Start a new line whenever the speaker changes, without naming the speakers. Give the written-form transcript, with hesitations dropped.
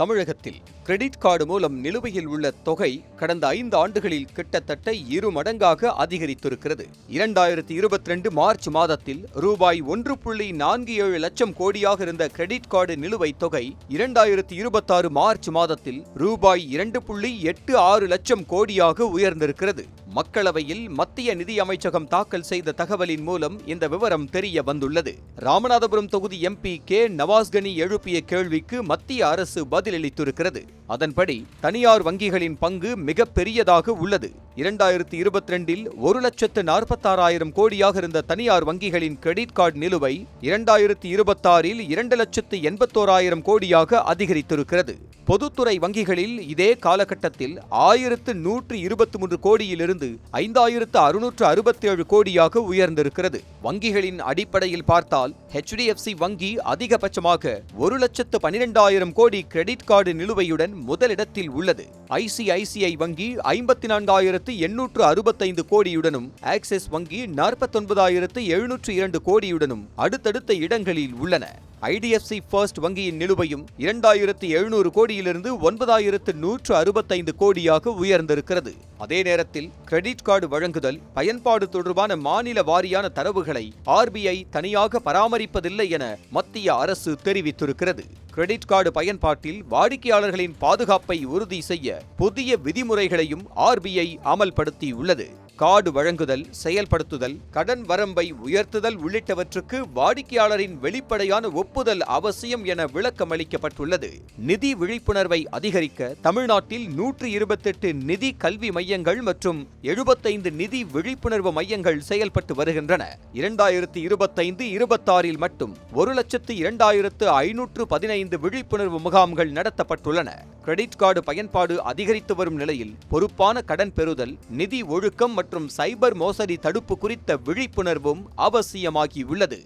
தமிழகத்தில் credit card மூலம் நிலுவையில் உள்ள தொகை கடந்த 5 ஆண்டுகளில் கிட்டத்தட்ட 2 மடங்காக அதிகரித்திருக்கிறது. 2022 மார்ச் மாதத்தில் ரூபாய் 1.47 லட்சம் கோடியாக இருந்த கிரெடிட் கார்டு நிலுவைத் தொகை 2026 மார்ச் மாதத்தில் ரூபாய் 2.86 லட்சம் கோடியாக உயர்ந்திருக்கிறது. மக்களவையில் மத்திய நிதி அமைச்சகம் தாக்கல் செய்த தகவலின் மூலம் இந்த விவரம் தெரிய வந்துள்ளது. ராமநாதபுரம் தொகுதி எம்பி கே நவாஸ்கனி எழுப்பிய கேள்விக்கு மத்திய அரசு பதிலளித்திருக்கிறது. அதன்படி தனியார் வங்கிகளின் பங்கு மிக பெரியதாக உள்ளது. 2022இல் 1,46,000 கோடியாக இருந்த தனியார் வங்கிகளின் கிரெடிட் கார்டு நிலுவை 2026இல் 2,81,000 கோடியாக அதிகரித்திருக்கிறது. பொதுத்துறை வங்கிகளில் இதே காலகட்டத்தில் 1,123 கோடியிலிருந்து 5,667 கோடியாக உயர்ந்திருக்கிறது. வங்கிகளின் அடிப்படையில் பார்த்தால் HDFC வங்கி அதிகபட்சமாக 1,12,000 கோடி கிரெடிட் கார்டு நிலுவையுடன் முதலிடத்தில் உள்ளது. ICICI வங்கி 54,865 கோடியுடனும் ஆக்சிஸ் வங்கி 49,702 கோடியுடனும் அடுத்தடுத்த இடங்களில் உள்ளன. IDFC ஃபர்ஸ்ட் வங்கியின் நிலுவையும் 2,700 கோடியிலிருந்து 9,165 கோடியாக உயர்ந்திருக்கிறது. அதே நேரத்தில் கிரெடிட் கார்டு வழங்குதல், பயன்பாடு தொடர்பான மாநில வாரியான தரவுகளை RBI தனியாக பராமரிப்பதில்லை என மத்திய அரசு தெரிவித்திருக்கிறது. கிரெடிட் கார்டு பயன்பாட்டில் வாடிக்கையாளர்களின் பாதுகாப்பை உறுதி செய்ய புதிய விதிமுறைகளையும் RBI அமல்படுத்தியுள்ளது. கார்டு வழங்குதல், செயல்படுத்துதல், கடன் வரம்பை உயர்த்துதல் உள்ளிட்டவற்றுக்கு வாடிக்கையாளரின் வெளிப்படையான ஒப்புதல் அவசியம் என விளக்கமளிக்கப்பட்டுள்ளது. நிதி விழிப்புணர்வை அதிகரிக்க தமிழ்நாட்டில் 128 நிதி கல்வி மையங்கள் மற்றும் 75 நிதி விழிப்புணர்வு மையங்கள் செயல்பட்டு வருகின்றன. 2025-26இல் மட்டும் 1,02,515 விழிப்புணர்வு முகாம்கள் நடத்தப்பட்டுள்ளன. கிரெடிட் கார்டு பயன்பாடு அதிகரித்து வரும் நிலையில் பொறுப்பான கடன் பெறுதல், நிதி ஒழுக்கம் மற்றும் சைபர் மோசடி தடுப்பு குறித்த விழிப்புணர்வும் அவசியமாகியுள்ளது.